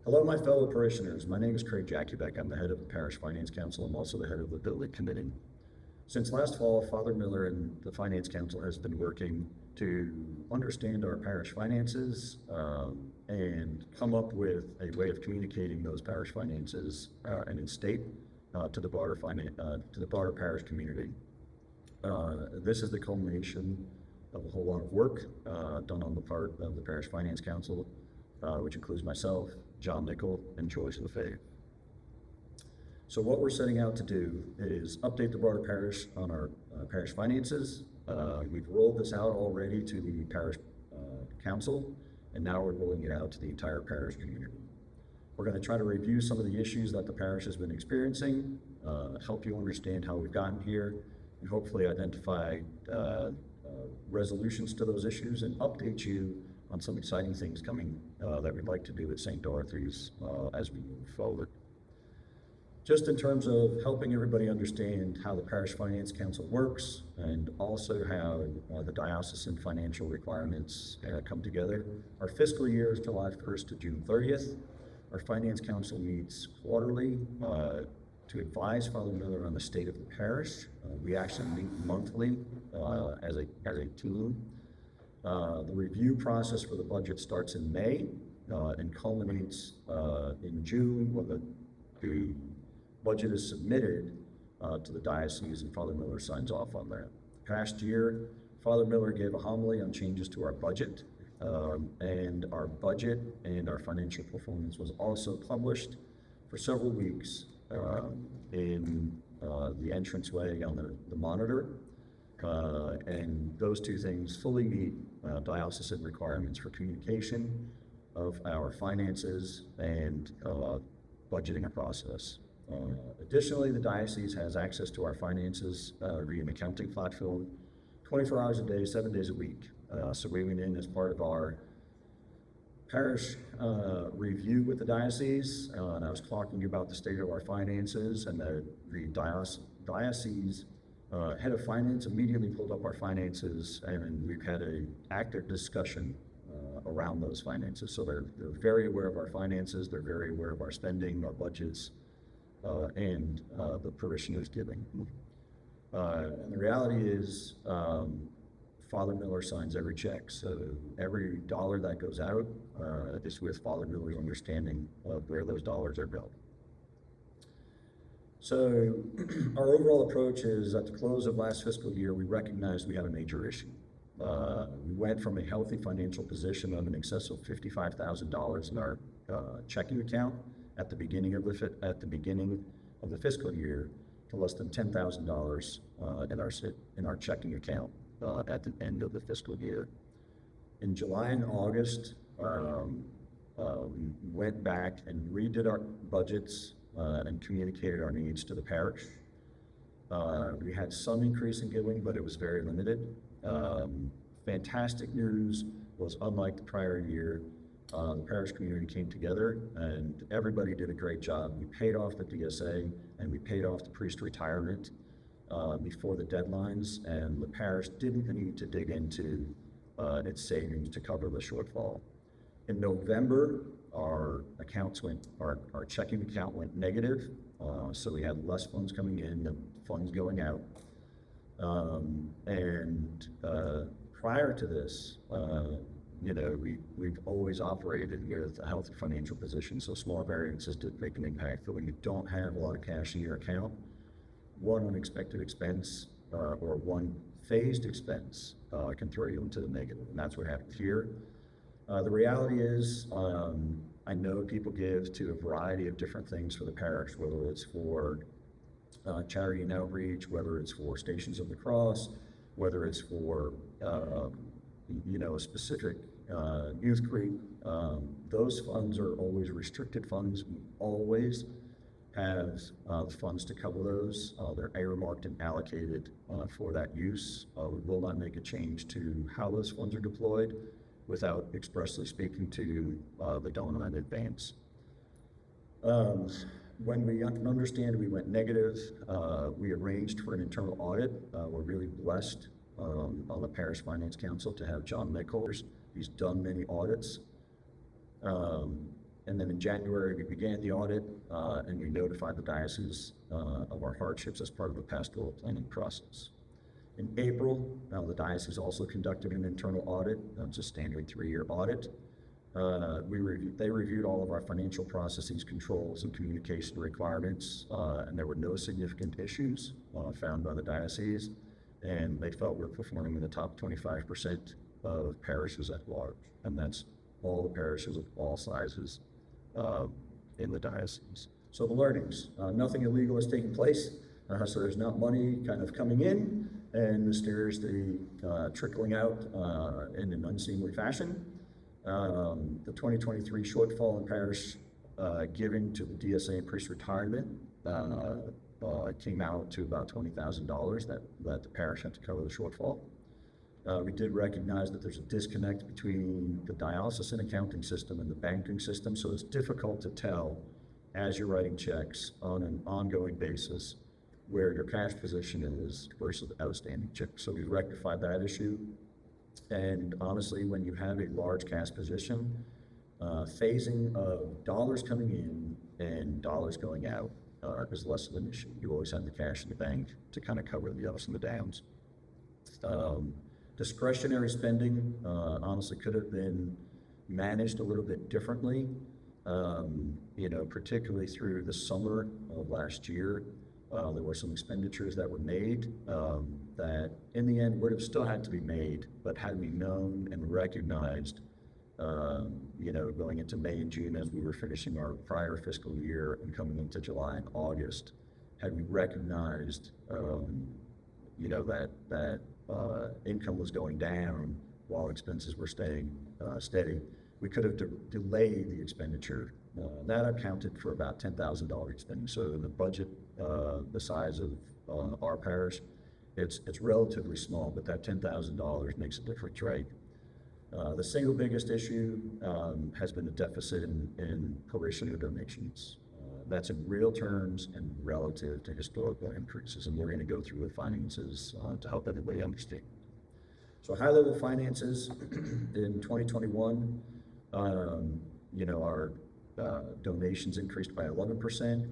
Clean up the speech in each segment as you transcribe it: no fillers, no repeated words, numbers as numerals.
Hello, my fellow parishioners. My name is Craig Jackubek. I'm the head of the Parish Finance Council. I'm also the head of the Building Committee. Since last fall, Father Miller and the Finance Council has been working to understand our parish finances and come up with a way of communicating those parish finances and in state to the broader parish community. This is the culmination of a whole lot of work done on the part of the Parish Finance Council, which includes myself, John Nickel, and Joyce LaFave. So what we're setting out to do is update the broader parish on our parish finances. We've rolled this out already to the parish council, and now we're rolling it out to the entire parish community. We're going to try to review some of the issues that the parish has been experiencing, help you understand how we've gotten here, and hopefully identify resolutions to those issues and update you on some exciting things coming that we'd like to do at St. Dorothy's as we move forward. Just in terms of helping everybody understand how the Parish Finance Council works and also how the diocesan financial requirements come together. Our fiscal year is July 1st to June 30th. Our Finance Council meets quarterly to advise Father Miller on the state of the parish. We actually meet monthly as a team. The review process for the budget starts in May and culminates in June when the budget is submitted to the diocese and Father Miller signs off on that. Past year, Father Miller gave a homily on changes to our budget, and our budget and our financial performance was also published for several weeks in the entranceway on the monitor. And those two things fully meet diocesan requirements for communication of our finances and budgeting process. Additionally, the diocese has access to our finances via an accounting platform 24 hours a day, 7 days a week. So we went in as part of our parish review with the diocese, and I was talking about the state of our finances, and the diocese head of finance immediately pulled up our finances, and we've had an active discussion around those finances. So they're very aware of our finances, they're very aware of our spending, our budgets, and the parishioners' giving. And the reality is, Father Miller signs every check, so every dollar that goes out is with Father Miller's understanding of where those dollars are billed. So our overall approach is at the close of last fiscal year, we recognized we had a major issue. We went from a healthy financial position of in excess of $55,000 in our checking account at the beginning of the fiscal year to less than $10,000 in our checking account at the end of the fiscal year. In July and August, we went back and redid our budgets and communicated our needs to the parish. We had some increase in giving, but it was very limited. Fantastic news was, unlike the prior year, the parish community came together and everybody did a great job. We paid off the DSA and we paid off the priest retirement before the deadlines, and the parish didn't need to dig into its savings to cover the shortfall. In November, our checking account went negative, so we had less funds coming in than funds going out. Prior to this, we've always operated with a healthy financial position, so small variances did make an impact. But when you don't have a lot of cash in your account, one unexpected expense or one phased expense can throw you into the negative, and that's what happened here. The reality is, I know people give to a variety of different things for the parish, whether it's for charity and outreach, whether it's for Stations of the Cross, whether it's for a specific youth group. Those funds are always restricted funds. We always have the funds to cover those. They're earmarked and allocated for that use. We will not make a change to how those funds are deployed without expressly speaking to the donor in advance. When we understand we went negative, we arranged for an internal audit. We're really blessed on the Parish Finance Council to have John Nickel. He's done many audits. And then in January, we began the audit, and we notified the diocese of our hardships as part of the pastoral planning process. In April, the diocese also conducted an internal audit. It's a standard 3-year audit. They reviewed all of our financial processes, controls, and communication requirements, and there were no significant issues found by the diocese, and they felt we're performing in the top 25% of parishes at large, and that's all the parishes of all sizes in the diocese. So the learnings, nothing illegal is taking place, so there's not money kind of coming in and mysteriously trickling out in an unseemly fashion. The 2023 shortfall in parish giving to the DSA and priest retirement came out to about $20,000 that the parish had to cover the shortfall. We did recognize that there's a disconnect between the diocesan accounting system and the banking system, so it's difficult to tell as you're writing checks on an ongoing basis where your cash position is versus outstanding checks. So we rectified that issue. And honestly, when you have a large cash position, phasing of dollars coming in and dollars going out is less of an issue. You always have the cash in the bank to kind of cover the ups and the downs. Discretionary spending honestly could have been managed a little bit differently, particularly through the summer of last year. There were some expenditures that were made that in the end would have still had to be made, but had we known and recognized, going into May and June as we were finishing our prior fiscal year and coming into July and August, had we recognized, that income was going down while expenses were staying steady, we could have delayed the expenditure. That accounted for about $10,000 expenditure. So in the budget, the size of our parish, it's relatively small, but that $10,000 makes a difference, right? The single biggest issue has been the deficit in parishioner donations. That's in real terms and relative to historical increases, and we're going to go through the finances to help everybody understand. So high-level finances in 2021, our donations increased by 11%.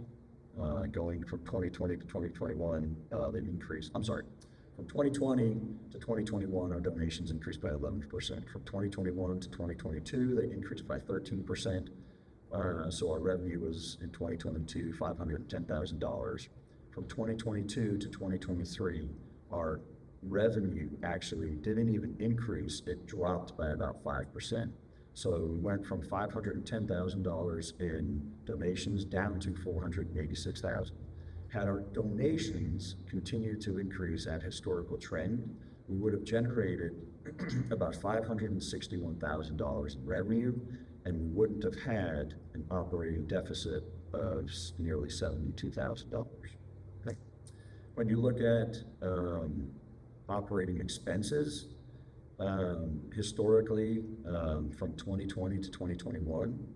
Going from 2020 to 2021, they increased. From 2020 to 2021, our donations increased by 11%. From 2021 to 2022, they increased by 13%. So our revenue was in 2022 $510,000. From 2022 to 2023, our revenue actually didn't even increase; it dropped by about 5%. So we went from $510,000 in donations down to $486,000. Had our donations continued to increase at historical trend, we would have generated about $561,000 in revenue, and we wouldn't have had an operating deficit of nearly $72,000. Okay. When you look at operating expenses, historically, from 2020 to 2021,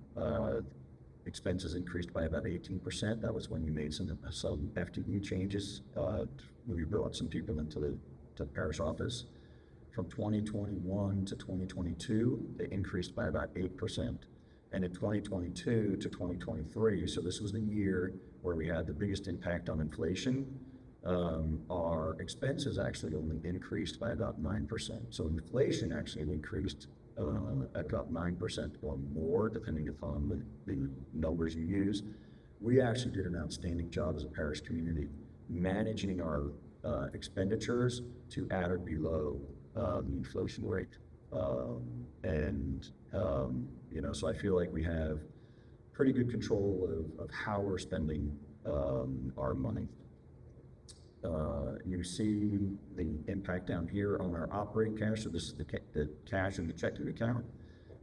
expenses increased by about 18%. That was when we made some FTE changes. We brought some people into the parish office. From 2021 to 2022, they increased by about 8%. And in 2022 to 2023, so this was the year where we had the biggest impact on inflation, our expenses actually only increased by about 9%. So inflation actually increased at about 9% or more, depending upon the numbers you use. We actually did an outstanding job as a parish community managing our expenditures to at or below the inflation rate. So I feel like we have pretty good control of how we're spending our money. You see the impact down here on our operating cash. So this is the cash in the checking account,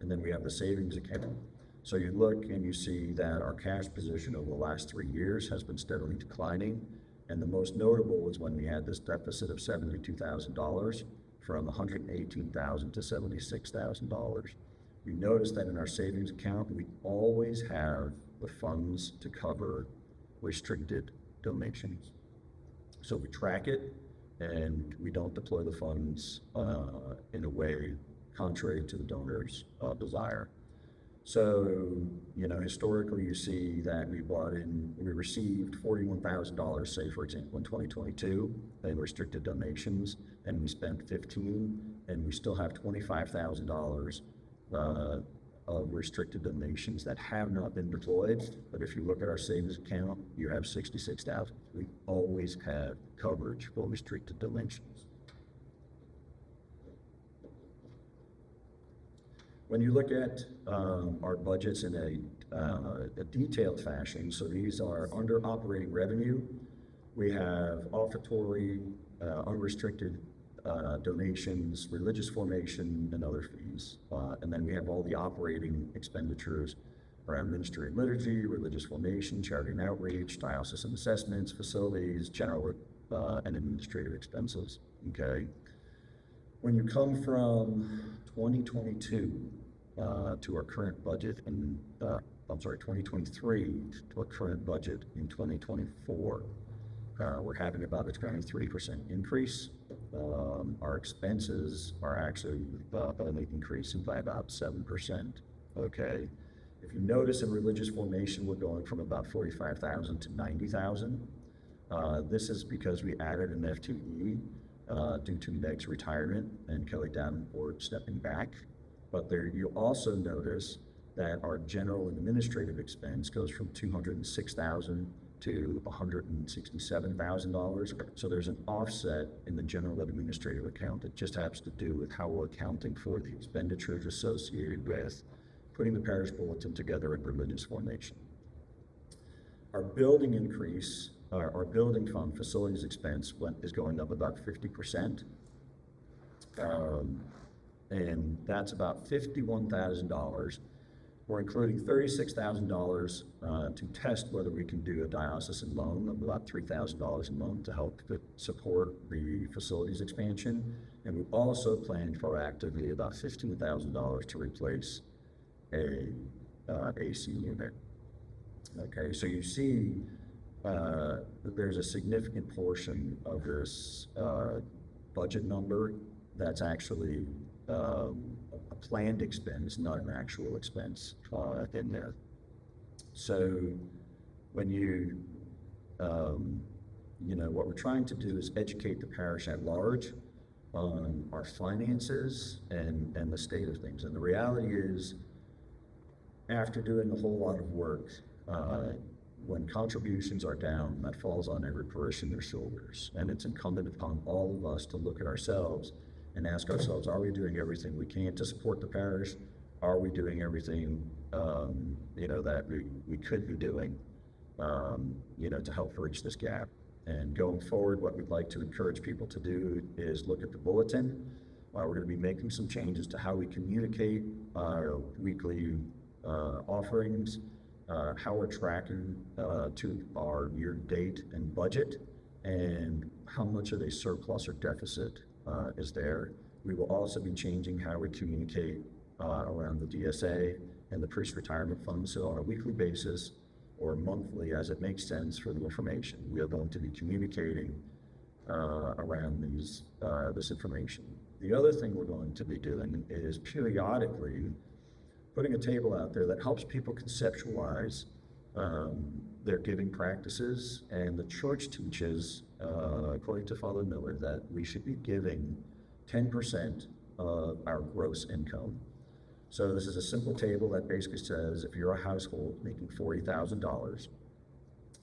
and then we have the savings account. So you look and you see that our cash position over the last 3 years has been steadily declining, and the most notable was when we had this deficit of $72,000 from $118,000 to $76,000. You notice that in our savings account, we always have the funds to cover restricted donations. So we track it, and we don't deploy the funds in a way contrary to the donor's desire. So, historically, you see that we received $41,000, say, for example, in 2022, in restricted donations, and we spent 15, and we still have $25,000 of restricted donations that have not been deployed. But if you look at our savings account, you have 66,000. We always have coverage for restricted donations. When you look at our budgets in a detailed fashion, so these are under operating revenue. We have offertory, unrestricted donations, religious formation, and other fees. And then we have all the operating expenditures around ministry and liturgy, religious formation, charity and outreach, diocesan assessments, facilities, general and administrative expenses. Okay. When you come from 2022 to our current budget, and 2023 to our current budget in 2024, we're having about a 23% increase. Our expenses are actually only increasing by about 7%. Okay. If you notice in religious formation, we're going from about 45,000 to 90,000. This is because we added an FTE due to Meg's retirement and Kelly Davenport stepping back. But there, you'll also notice that our general and administrative expense goes from $206,000 to $167,000. So there's an offset in the general and administrative account that just has to do with how we're accounting for the expenditures associated with putting the parish bulletin together in religious formation. Our building increase, our building fund facilities expense is going up about 50%. And that's about $51,000. We're including $36,000 to test whether we can do a diocesan loan of about $3,000 a month to help support the facilities expansion. And we also planned proactively about $15,000 to replace a AC unit. Okay, so you see that there's a significant portion of this budget number that's actually a planned expense, not an actual expense in there. So when what we're trying to do is educate the parish at large on our finances and the state of things. And the reality is, after doing a whole lot of work, when contributions are down, that falls on every parishioner's shoulders. And it's incumbent upon all of us to look at ourselves and ask ourselves, are we doing everything we can to support the parish? Are we doing everything, that we could be doing, to help bridge this gap? And going forward, what we'd like to encourage people to do is look at the bulletin. We're going to be making some changes to how we communicate our weekly offerings, how we're tracking to our year-to-date and budget, and how much of a surplus or deficit is there. We will also be changing how we communicate around the DSA and the priest retirement fund. So on a weekly basis or monthly, as it makes sense for the information, we are going to be communicating around this information. The other thing we're going to be doing is periodically putting a table out there that helps people conceptualize their giving practices. And the church teaches, according to Father Miller, that we should be giving 10% of our gross income. So this is a simple table that basically says if you're a household making $40,000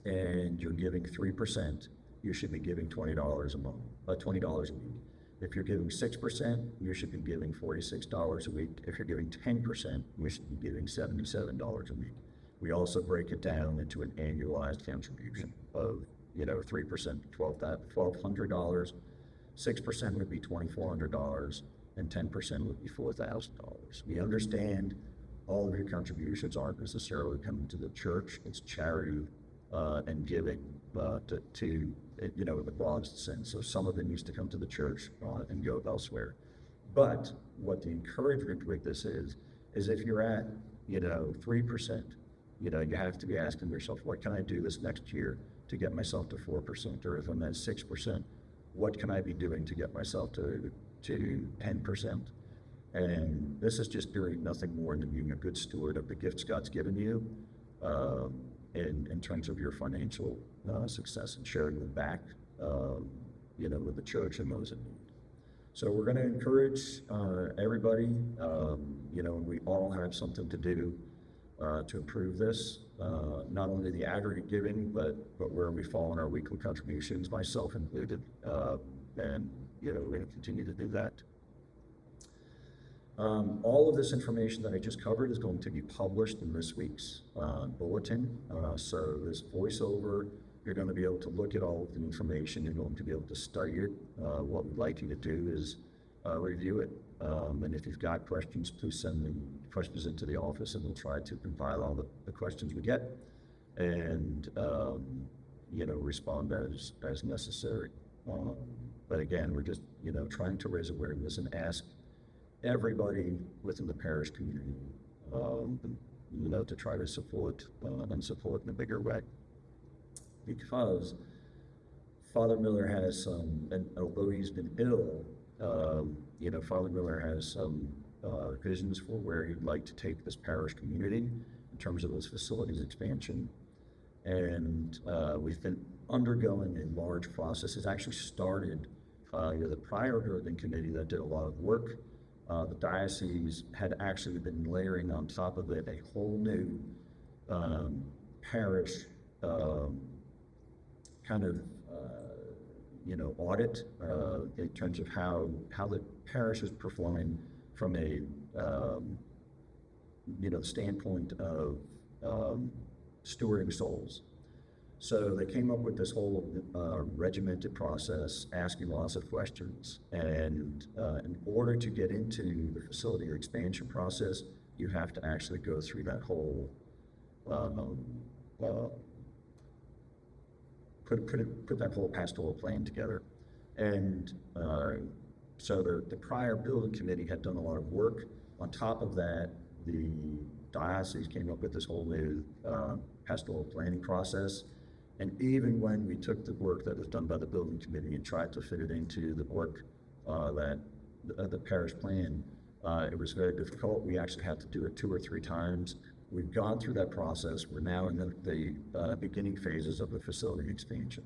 and you're giving 3%, you should be giving $20 a month, $20 a week. If you're giving 6%, you should be giving $46 a week. If you're giving 10%, you should be giving $77 a week. We also break it down into an annualized contribution of 3%, $1,200, 6% would be $2,400, and 10% would be $4,000. We understand all of your contributions aren't necessarily coming to the church. It's charity and giving in the broadest sense. So some of it needs to come to the church and go elsewhere. But what the encouragement with this is if you're at 3%, you have to be asking yourself, what can I do this next year to get myself to 4%? Or if I'm at 6%, what can I be doing to get myself to 10%? And this is just doing nothing more than being a good steward of the gifts God's given you in terms of your financial success and sharing them back, with the church and those in need. So we're going to encourage everybody, we all have something to do to improve this, not only the aggregate giving, but where we fall in our weekly contributions, myself included, and we're going to continue to do that. All of this information that I just covered is going to be published in this week's bulletin. So this voiceover, you're going to be able to look at all of the information. You're going to be able to study it. What we'd like you to do is review it. And if you've got questions, please send the questions into the office, and we'll try to compile all the questions we get and, respond as necessary. But again, we're just, trying to raise awareness and ask everybody within the parish community, to try to support and support in a bigger way. Because Father Miller has and although he's been ill, Father Miller has some visions for where he'd like to take this parish community in terms of this facilities expansion. And we've been undergoing a large process. It's actually started the prior building committee that did a lot of work. The diocese had actually been layering on top of it a whole new parish audit in terms of how the parish is performing from a standpoint of stewarding souls. So they came up with this whole regimented process, asking lots of questions. And in order to get into the facility expansion process, you have to actually go through that whole put that whole pastoral plan together. And so the prior building committee had done a lot of work. On top of that, the diocese came up with this whole new pastoral planning process. And even when we took the work that was done by the building committee and tried to fit it into the work that the parish plan, it was very difficult. We actually had to do it 2 or 3 times. We've gone through that process. We're now in the beginning phases of the facility expansion.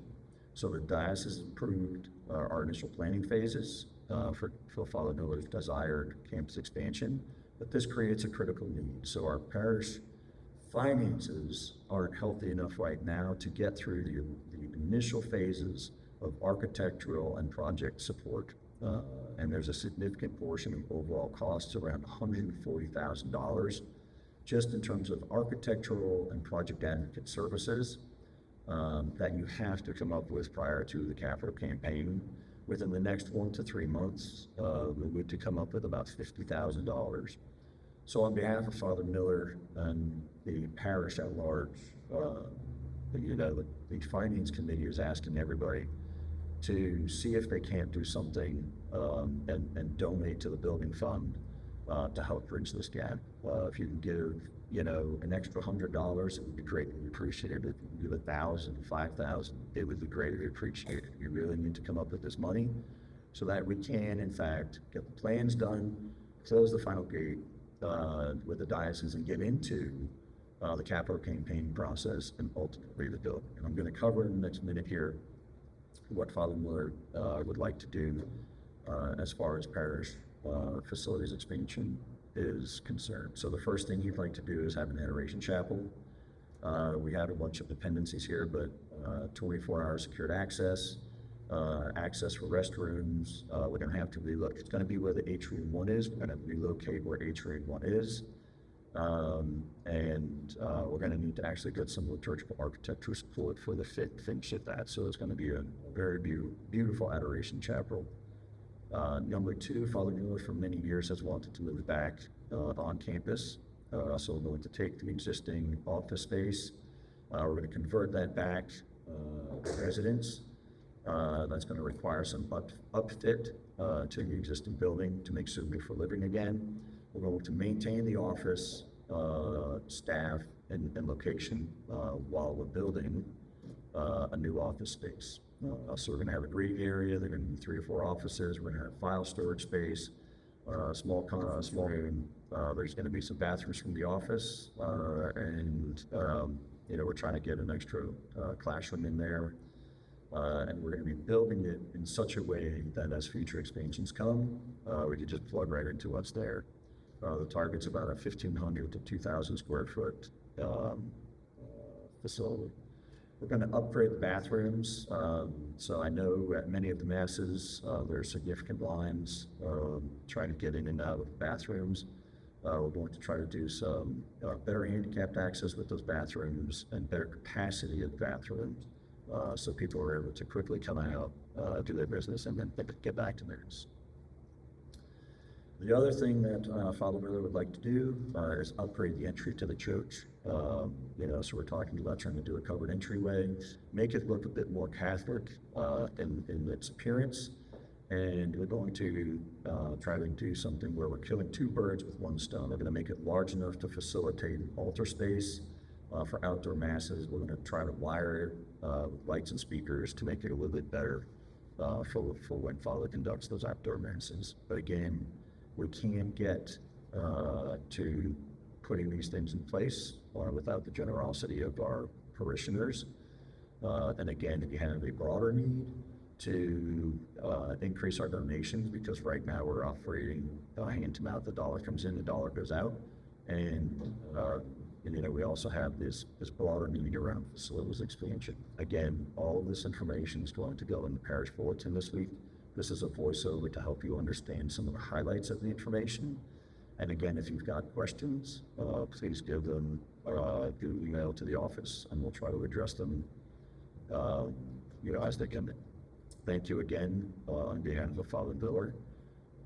So the diocese approved our initial planning phases for Father Miller's desired campus expansion, but this creates a critical need. So our parish finances aren't healthy enough right now to get through the initial phases of architectural and project support. And there's a significant portion of overall costs, around $140,000, just in terms of architectural and project advocate services that you have to come up with prior to the capital campaign. Within the next 1 to 3 months, we would to come up with about $50,000. So on behalf of Father Miller and the parish at large, the finance committee is asking everybody to see if they can't do something and donate to the building fund to help bridge this gap. If you can give, an extra $100, it would be greatly appreciated. If you can give $1,000, $5,000, it would be greatly appreciated. You really need to come up with this money so that we can, in fact, get the plans done, close the final gate with the diocese, and get into the capital campaign process and ultimately the building. And I'm going to cover in the next minute here what Father Miller would like to do as far as parish facilities expansion is concerned. So the first thing he'd like to do is have an adoration chapel. We have a bunch of dependencies here, but 24-hour secured access, access for restrooms. We're going to have to relocate. It's going to be where the atrium 1 is. We're going to relocate where atrium 1 is. And we're going to need to actually get some liturgical architecture support for the finish of that. So it's going to be a very beautiful adoration chapel. Number 2, Father Miller for many years has wanted to live back on campus. So we're going to take the existing office space. We're going to convert that back to residence. That's going to require some upfit to the existing building to make suitable for living again. We're going to maintain the office staff and location while we're building a new office space. So we're going to have a greeting area. There are going to be 3 or 4 offices. We're going to have file storage space. small room. There's going to be some bathrooms from the office, and we're trying to get an extra classroom in there. And we're going to be building it in such a way that as future expansions come, we can just plug right into what's there. The target's about a 1,500 to 2,000 square foot facility. We're going to upgrade the bathrooms. So I know at many of the masses, there are significant lines trying to get in and out of bathrooms. We're going to try to do some better handicapped access with those bathrooms and better capacity of bathrooms. So people are able to quickly come out, do their business, and then get back to theirs. The other thing that Father Miller would like to do is upgrade the entry to the church. So we're talking about trying to do a covered entryway, make it look a bit more Catholic in its appearance. And we're going to try to do something where we're killing two birds with one stone. We're going to make it large enough to facilitate altar space for outdoor masses. We're going to try to wire it with lights and speakers to make it a little bit better for when Father conducts those outdoor masses. But again, we can't get to putting these things in place without the generosity of our parishioners. And again, if you have a broader need to increase our donations, because right now we're operating hand to mouth. The dollar comes in, the dollar goes out. And we also have this broader need around facilities expansion. Again, all of this information is going to go in the parish bulletin this week. This is a voiceover to help you understand some of the highlights of the information. And again, if you've got questions, please give them an email to the office, and we'll try to address them as they come in. Thank you again on behalf of Father Miller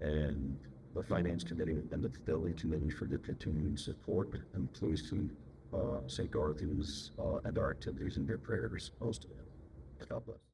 and the Finance Committee and the Fidelity Committee for the continued support, and please to St. Dorothy's and our activities and their prayers most of them. God bless.